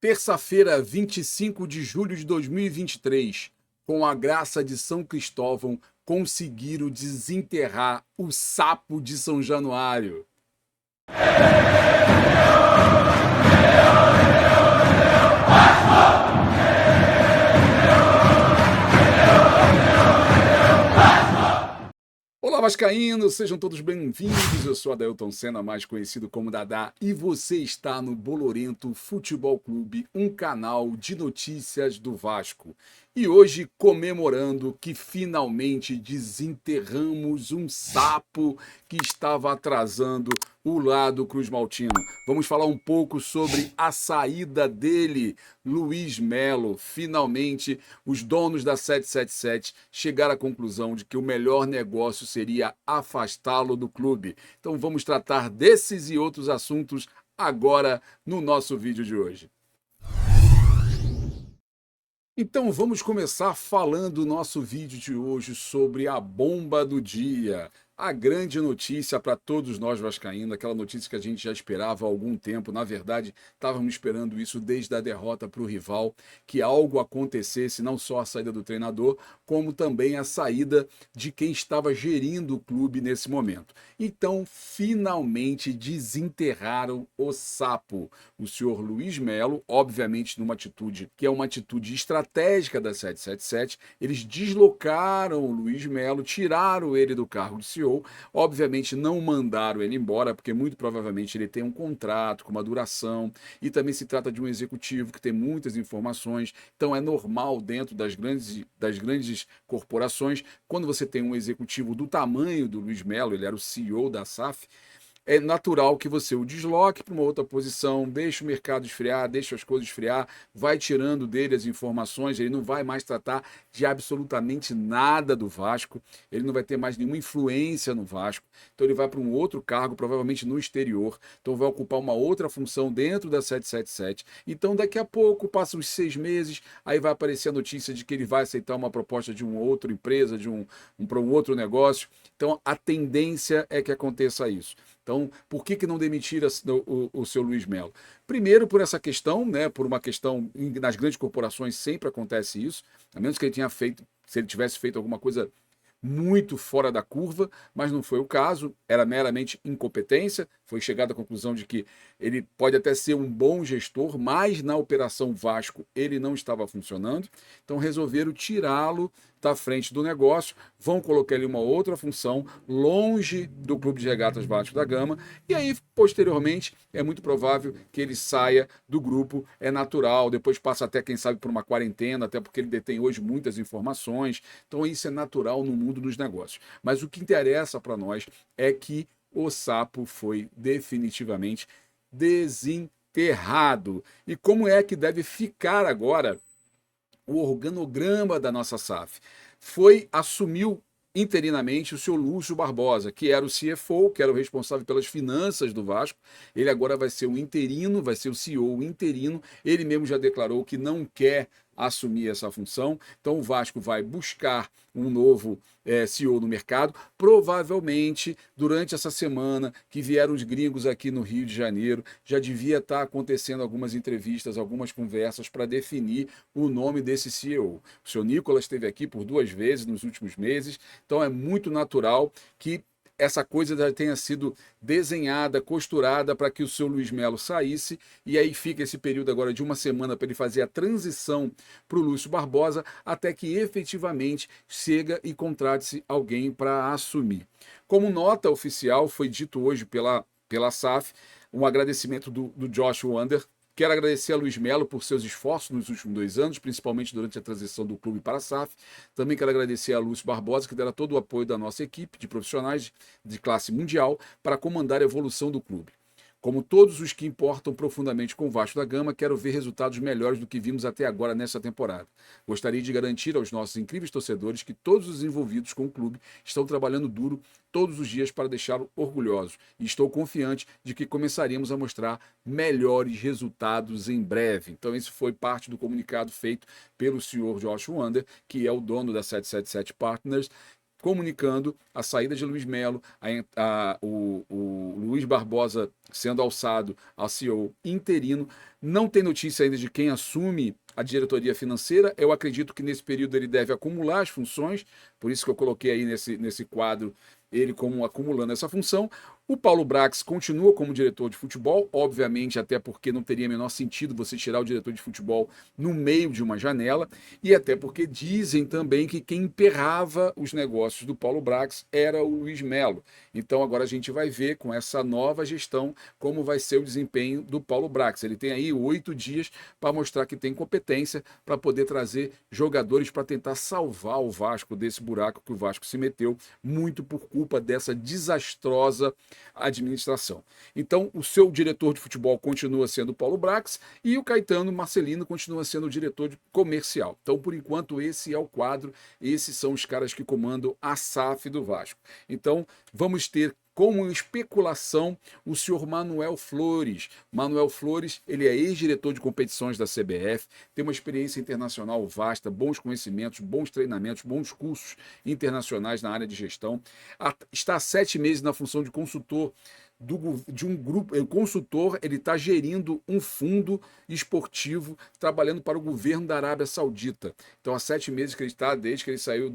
Terça-feira, 25 de julho de 2023, com a graça de São Cristóvão, conseguiram desenterrar o sapo de São Januário. Olá, vascaínos, sejam todos bem-vindos. Eu sou Adailton Senna, mais conhecido como Dadá, e você está no Bolorento Futebol Clube, um canal de notícias do Vasco. E hoje comemorando que finalmente desenterramos um sapo que estava atrasando o lado Cruz Maltino. Vamos falar um pouco sobre a saída dele, Luiz Melo. Finalmente, os donos da 777 chegaram à conclusão de que o melhor negócio seria afastá-lo do clube. Então vamos tratar desses e outros assuntos agora no nosso vídeo de hoje. Então vamos começar falando o nosso vídeo de hoje sobre a bomba do dia. A grande notícia para todos nós vascaínos, aquela notícia que a gente já esperava há algum tempo, na verdade estávamos esperando isso desde a derrota para o rival, que algo acontecesse, não só a saída do treinador, como também a saída de quem estava gerindo o clube nesse momento. Então finalmente desenterraram o sapo. O senhor Luiz Melo, obviamente numa atitude que é uma atitude estratégica da 777, eles deslocaram o Luiz Melo, tiraram ele do cargo de CEO. Obviamente não mandaram ele embora, porque muito provavelmente ele tem um contrato com uma duração, e também se trata de um executivo que tem muitas informações, então é normal dentro das grandes corporações, quando você tem um executivo do tamanho do Luiz Melo, ele era o CEO da SAF, é natural que você o desloque para uma outra posição, deixe o mercado esfriar, deixe as coisas esfriar, vai tirando dele as informações, ele não vai mais tratar de absolutamente nada do Vasco, ele não vai ter mais nenhuma influência no Vasco, então ele vai para um outro cargo, provavelmente no exterior, então vai ocupar uma outra função dentro da 777, então daqui a pouco, passam uns 6 meses, aí vai aparecer a notícia de que ele vai aceitar uma proposta de uma outra empresa, para um outro negócio, então a tendência é que aconteça isso. Então, por que não demitir o seu Luiz Melo? Primeiro, por essa questão, né? Por uma questão, nas grandes corporações sempre acontece isso, a menos que ele tenha feito, se ele tivesse feito alguma coisa muito fora da curva, mas não foi o caso, era meramente incompetência, foi chegada à conclusão de que ele pode até ser um bom gestor, mas na Operação Vasco ele não estava funcionando, então resolveram tirá-lo da frente do negócio, vão colocar ele em uma outra função, longe do Clube de Regatas Vasco da Gama, e aí, posteriormente, é muito provável que ele saia do grupo, é natural, depois passa até, quem sabe, por uma quarentena, até porque ele detém hoje muitas informações, então isso é natural no mundo dos negócios. Mas o que interessa para nós é que o sapo foi definitivamente desenterrado. E como é que deve ficar agora o organograma da nossa SAF? Assumiu interinamente o seu Lúcio Barbosa, que era o CFO, que era o responsável pelas finanças do Vasco. Ele agora vai ser o interino, vai ser o CEO interino. Ele mesmo já declarou que não quer assumir essa função. Então o Vasco vai buscar um novo CEO no mercado. Provavelmente, durante essa semana que vieram os gringos aqui no Rio de Janeiro, já devia estar acontecendo algumas entrevistas, algumas conversas para definir o nome desse CEO. O senhor Nicolas esteve aqui por 2 vezes nos últimos meses, então é muito natural que essa coisa já tenha sido desenhada, costurada para que o seu Luiz Melo saísse, e aí fica esse período agora de uma semana para ele fazer a transição para o Lúcio Barbosa, até que efetivamente chega e contrate-se alguém para assumir. Como nota oficial, foi dito hoje pela SAF, um agradecimento do Josh Wander. Quero agradecer a Luiz Melo por seus esforços nos últimos 2 anos, principalmente durante a transição do clube para a SAF. Também quero agradecer a Lúcio Barbosa, que dera todo o apoio da nossa equipe de profissionais de classe mundial para comandar a evolução do clube. Como todos os que importam profundamente com o Vasco da Gama, quero ver resultados melhores do que vimos até agora nesta temporada. Gostaria de garantir aos nossos incríveis torcedores que todos os envolvidos com o clube estão trabalhando duro todos os dias para deixá-lo orgulhoso, e estou confiante de que começaremos a mostrar melhores resultados em breve. Então esse foi parte do comunicado feito pelo senhor Josh Wander, que é o dono da 777 Partners, comunicando a saída de Luiz Melo, o Luiz Barbosa sendo alçado a CEO interino. Não tem notícia ainda de quem assume a diretoria financeira. Eu acredito que nesse período ele deve acumular as funções, por isso que eu coloquei aí nesse quadro ele como acumulando essa função. O Paulo Brax continua como diretor de futebol, obviamente, até porque não teria menor sentido você tirar o diretor de futebol no meio de uma janela, e até porque dizem também que quem emperrava os negócios do Paulo Brax era o Luiz Melo. Então agora a gente vai ver com essa nova gestão como vai ser o desempenho do Paulo Brax. Ele tem aí 8 dias para mostrar que tem competência para poder trazer jogadores para tentar salvar o Vasco desse buraco que o Vasco se meteu, muito por culpa dessa desastrosa administração. Então, o seu diretor de futebol continua sendo o Paulo Brax e o Caetano Marcelino continua sendo o diretor comercial. Então, por enquanto, esse é o quadro, esses são os caras que comandam a SAF do Vasco. Então, vamos ter como especulação o senhor Manuel Flores. Manuel Flores, ele é ex-diretor de competições da CBF, tem uma experiência internacional vasta, bons conhecimentos, bons treinamentos, bons cursos internacionais na área de gestão. Está há 7 meses na função de consultor de um grupo, consultor, ele está gerindo um fundo esportivo, trabalhando para o governo da Arábia Saudita. Então, há 7 meses que ele está, desde que ele saiu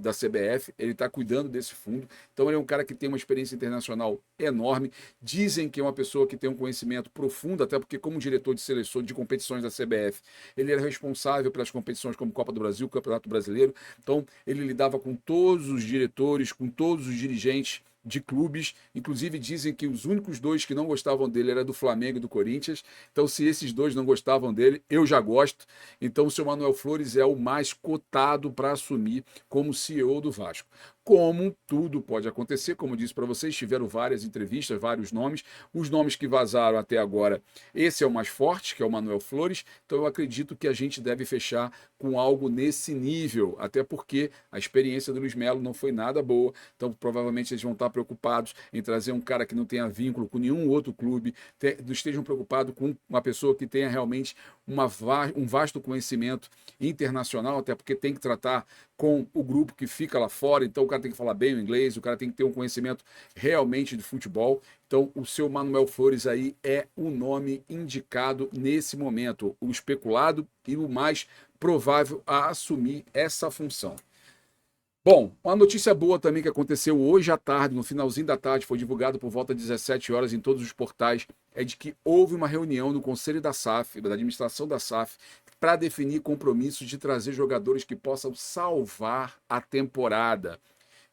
da CBF, ele está cuidando desse fundo. Então, ele é um cara que tem uma experiência internacional enorme. Dizem que é uma pessoa que tem um conhecimento profundo, até porque, como diretor de seleção de competições da CBF, ele era responsável pelas competições como Copa do Brasil, Campeonato Brasileiro. Então, ele lidava com todos os diretores, com todos os dirigentes de clubes, inclusive dizem que os únicos 2 que não gostavam dele era do Flamengo e do Corinthians. Então, se esses 2 não gostavam dele, eu já gosto. Então, o seu Manuel Flores é o mais cotado para assumir como CEO do Vasco. Como tudo pode acontecer, como disse para vocês, tiveram várias entrevistas, vários nomes. Os nomes que vazaram até agora, esse é o mais forte, que é o Manuel Flores. Então, eu acredito que a gente deve fechar com algo nesse nível, até porque a experiência do Luiz Melo não foi nada boa. Então, provavelmente eles vão estar preocupados em trazer um cara que não tenha vínculo com nenhum outro clube, estejam preocupados com uma pessoa que tenha realmente um vasto conhecimento internacional, até porque tem que tratar com o grupo que fica lá fora. Então, o cara tem que falar bem o inglês, o cara tem que ter um conhecimento realmente de futebol. Então, o seu Manuel Flores aí é o nome indicado nesse momento, o especulado e o mais provável a assumir essa função. Bom, uma notícia boa também que aconteceu hoje à tarde, no finalzinho da tarde, foi divulgado por volta de 17 horas em todos os portais, é de que houve uma reunião no Conselho da SAF, da administração da SAF, para definir compromissos de trazer jogadores que possam salvar a temporada.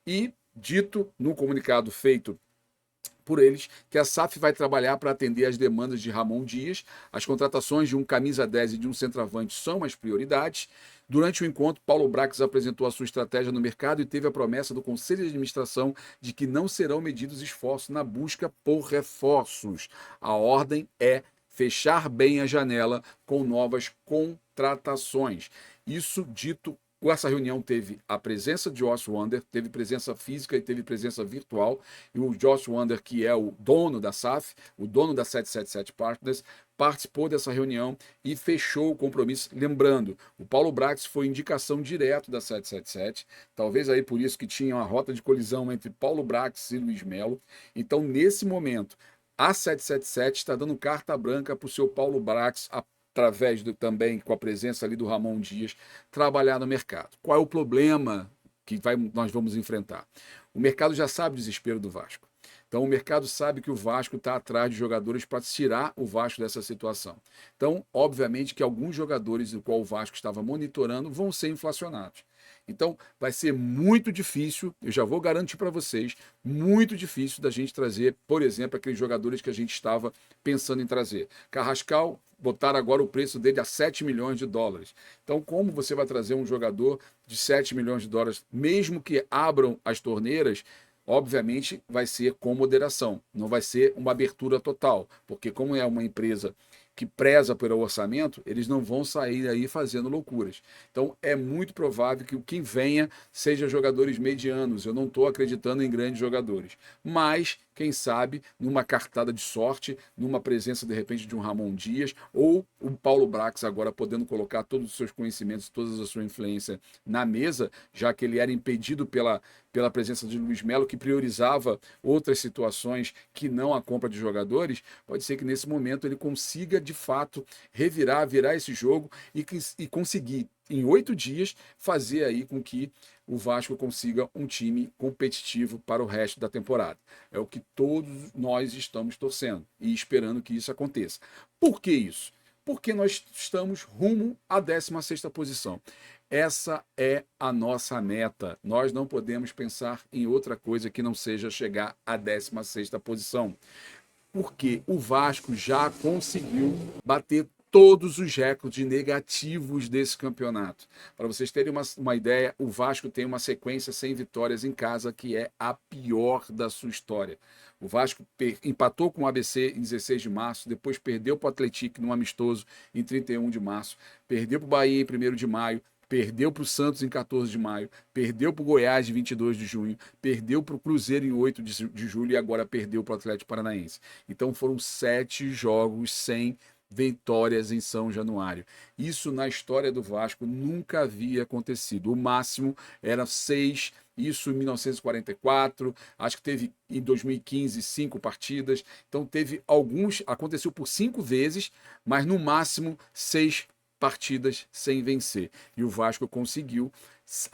E dito no comunicado feito por eles, que a SAF vai trabalhar para atender as demandas de Ramon Dias. As contratações de um camisa 10 e de um centroavante são as prioridades. Durante o encontro, Paulo Brax apresentou a sua estratégia no mercado e teve a promessa do Conselho de Administração de que não serão medidos esforços na busca por reforços. A ordem é fechar bem a janela com novas contratações. Isso dito. Essa reunião teve a presença de Josh Wander, teve presença física e teve presença virtual. E o Josh Wander, que é o dono da SAF, o dono da 777 Partners, participou dessa reunião e fechou o compromisso. Lembrando, o Paulo Brax foi indicação direto da 777, talvez aí por isso que tinha uma rota de colisão entre Paulo Brax e Luiz Melo. Então, nesse momento, a 777 está dando carta branca para o seu Paulo Brax, através também com a presença ali do Ramon Dias, trabalhar no mercado. Qual é o problema que nós vamos enfrentar? O mercado já sabe o desespero do Vasco. Então, o mercado sabe que o Vasco está atrás de jogadores para tirar o Vasco dessa situação. Então, obviamente que alguns jogadores do qual o Vasco estava monitorando vão ser inflacionados. Então, vai ser muito difícil, eu já vou garantir para vocês, muito difícil da gente trazer, por exemplo, aqueles jogadores que a gente estava pensando em trazer. Carrascal, botaram agora o preço dele a 7 milhões de dólares. Então, como você vai trazer um jogador de 7 milhões de dólares, mesmo que abram as torneiras, obviamente vai ser com moderação, não vai ser uma abertura total, porque como é uma empresa que preza pelo orçamento, eles não vão sair aí fazendo loucuras. Então, é muito provável que o que venha seja jogadores medianos. Eu não estou acreditando em grandes jogadores. Mas quem sabe, numa cartada de sorte, numa presença, de repente, de um Ramon Dias, ou o Paulo Brax agora podendo colocar todos os seus conhecimentos, toda a sua influência na mesa, já que ele era impedido pela presença de Luiz Melo, que priorizava outras situações que não a compra de jogadores. Pode ser que nesse momento ele consiga, de fato, virar esse jogo e conseguir, em 8 dias, fazer aí com que o Vasco consiga um time competitivo para o resto da temporada. É o que todos nós estamos torcendo e esperando que isso aconteça. Por que isso? Porque nós estamos rumo à 16ª posição. Essa é a nossa meta. Nós não podemos pensar em outra coisa que não seja chegar à 16ª posição. Porque o Vasco já conseguiu bater todos os recordes negativos desse campeonato. Para vocês terem uma ideia, o Vasco tem uma sequência sem vitórias em casa que é a pior da sua história. O Vasco empatou com o ABC em 16 de março, depois perdeu para o Atlético no amistoso em 31 de março, perdeu para o Bahia em 1º de maio, perdeu para o Santos em 14 de maio, perdeu para o Goiás em 22 de junho, perdeu para o Cruzeiro em 8 de julho e agora perdeu para o Atlético Paranaense. Então foram 7 jogos sem vitórias em São Januário. Isso na história do Vasco nunca havia acontecido. O máximo era 6, isso em 1944, acho que teve em 2015 5 partidas. Então teve aconteceu por 5 vezes, mas no máximo 6 partidas sem vencer. E o Vasco conseguiu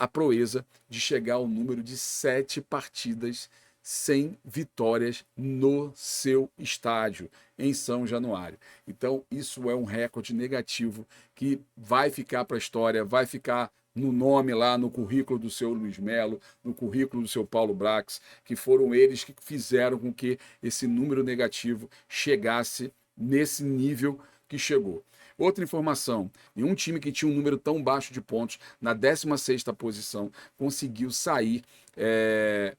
a proeza de chegar ao número de 7 partidas sem vitórias no seu estádio, em São Januário. Então, isso é um recorde negativo que vai ficar para a história, vai ficar no nome lá, no currículo do seu Luiz Melo, no currículo do seu Paulo Brax, que foram eles que fizeram com que esse número negativo chegasse nesse nível que chegou. Outra informação, nenhum time que tinha um número tão baixo de pontos, na 16ª posição, conseguiu sair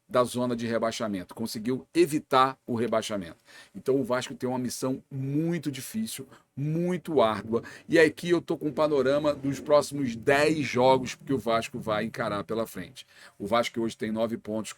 da zona de rebaixamento, conseguiu evitar o rebaixamento. Então o Vasco tem uma missão muito difícil, muito árdua, e aqui eu estou com um panorama dos próximos 10 jogos que o Vasco vai encarar pela frente. O Vasco hoje tem 9 pontos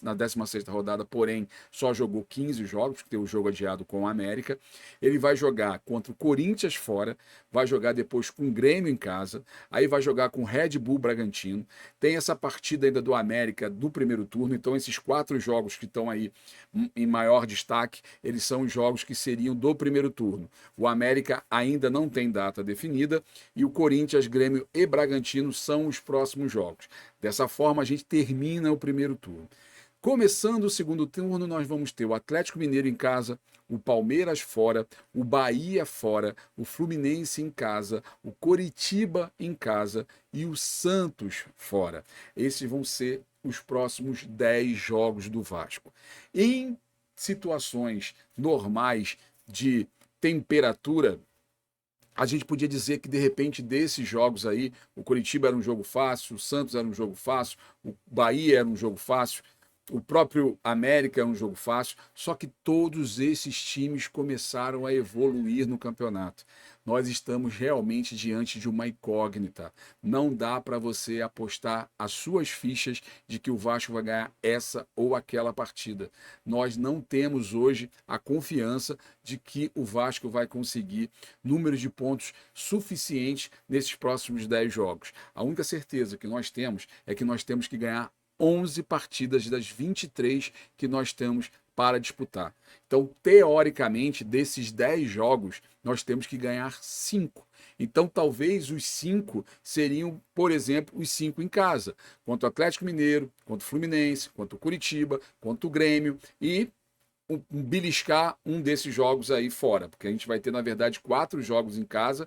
na 16ª rodada, porém só jogou 15 jogos, porque tem o jogo adiado com o América. Ele vai jogar contra o Corinthians fora, vai jogar depois com o Grêmio em casa, aí vai jogar com o Red Bull Bragantino, tem essa partida ainda do América do primeiro turno. Então esses 4 jogos que estão aí em maior destaque, eles são os jogos que seriam do primeiro turno. O América ainda não tem data definida e o Corinthians, Grêmio e Bragantino são os próximos jogos. Dessa forma a gente termina o primeiro turno. Começando o segundo turno, nós vamos ter o Atlético Mineiro em casa, o Palmeiras fora, o Bahia fora, o Fluminense em casa, o Coritiba em casa e o Santos fora. Esses vão ser os próximos 10 jogos do Vasco. Em situações normais de temperatura, a gente podia dizer que, de repente, desses jogos aí, o Coritiba era um jogo fácil, o Santos era um jogo fácil, o Bahia era um jogo fácil, o próprio América é um jogo fácil, só que todos esses times começaram a evoluir no campeonato. Nós estamos realmente diante de uma incógnita. Não dá para você apostar as suas fichas de que o Vasco vai ganhar essa ou aquela partida. Nós não temos hoje a confiança de que o Vasco vai conseguir números de pontos suficientes nesses próximos 10 jogos. A única certeza que nós temos é que nós temos que ganhar 11 partidas das 23 que nós temos para disputar. Então, teoricamente, desses 10 jogos, nós temos que ganhar 5. Então, talvez os 5 seriam, por exemplo, os 5 em casa, contra o Atlético Mineiro, contra o Fluminense, contra o Coritiba, contra o Grêmio e beliscar um desses jogos aí fora, porque a gente vai ter, na verdade, 4 jogos em casa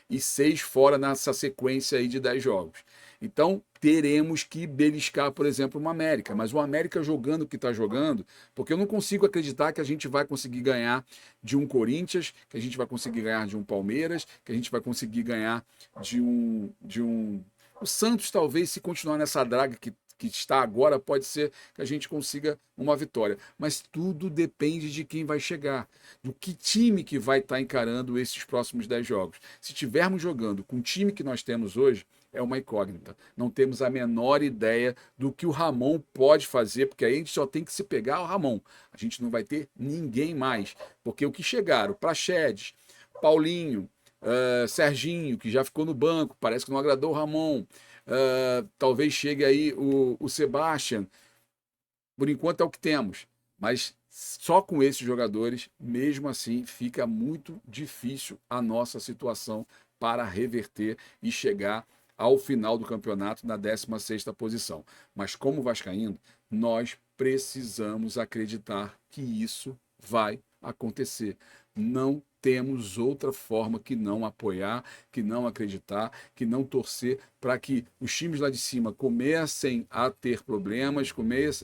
e 6 fora nessa sequência aí de 10 jogos. Então, teremos que beliscar, por exemplo, uma América. Mas o América jogando o que está jogando, porque eu não consigo acreditar que a gente vai conseguir ganhar de um Corinthians, que a gente vai conseguir ganhar de um Palmeiras, que a gente vai conseguir ganhar de um... O Santos, talvez, se continuar nessa draga que está agora, pode ser que a gente consiga uma vitória. Mas tudo depende de quem vai chegar, do que time que vai estar encarando esses próximos 10 jogos. Se estivermos jogando com o time que nós temos hoje, é uma incógnita. Não temos a menor ideia do que o Ramon pode fazer, porque aí a gente só tem que se pegar ao Ramon. A gente não vai ter ninguém mais, porque o que chegaram, Praxedes, Paulinho, Serginho, que já ficou no banco, parece que não agradou o Ramon, talvez chegue aí o Sebastian, por enquanto é o que temos, mas só com esses jogadores, mesmo assim, fica muito difícil a nossa situação para reverter e chegar ao final do campeonato na 16ª posição. Mas como vascaíno, nós precisamos acreditar que isso vai acontecer. Não temos outra forma que não apoiar, que não acreditar, que não torcer para que os times lá de cima comecem a ter problemas,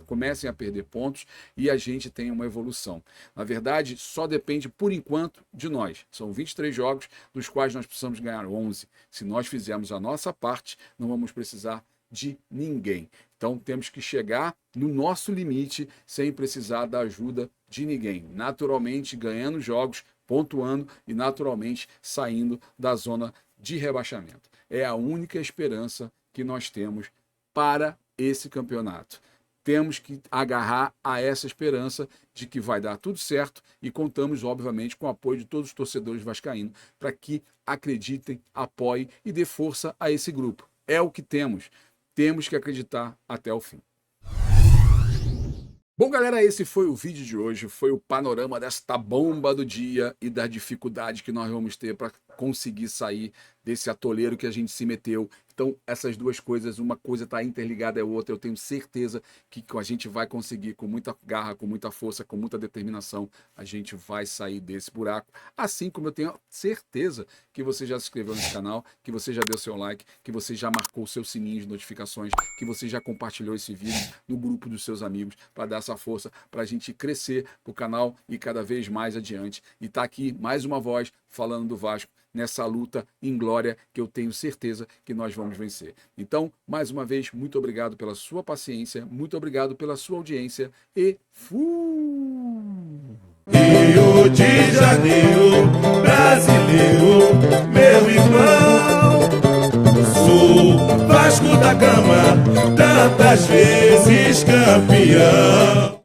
comecem a perder pontos e a gente tenha uma evolução. Na verdade, só depende, por enquanto, de nós. São 23 jogos, dos quais nós precisamos ganhar 11. Se nós fizermos a nossa parte, não vamos precisar de ninguém. Então temos que chegar no nosso limite sem precisar da ajuda de ninguém. Naturalmente ganhando jogos, pontuando e naturalmente saindo da zona de rebaixamento. É a única esperança que nós temos para esse campeonato. Temos que agarrar a essa esperança de que vai dar tudo certo e contamos, obviamente, com o apoio de todos os torcedores vascaínos para que acreditem, apoiem e dê força a esse grupo. É o que temos. Temos que acreditar até o fim. Bom, galera, esse foi o vídeo de hoje, foi o panorama desta bomba do dia e da dificuldade que nós vamos ter para conseguir sair desse atoleiro que a gente se meteu. Então, essas duas coisas, uma coisa está interligada à outra, eu tenho certeza que a gente vai conseguir, com muita garra, com muita força, com muita determinação, a gente vai sair desse buraco. Assim como eu tenho certeza que você já se inscreveu nesse canal, que você já deu seu like, que você já marcou o seu sininho de notificações, que você já compartilhou esse vídeo no grupo dos seus amigos, para dar essa força, para a gente crescer o canal e cada vez mais adiante. E tá aqui mais uma voz falando do Vasco, nessa luta inglória que eu tenho certeza que nós vamos vencer. Então, mais uma vez, muito obrigado pela sua paciência, muito obrigado pela sua audiência e fui! Rio de Janeiro, brasileiro, meu irmão. Sou Vasco da Gama, tantas vezes campeão.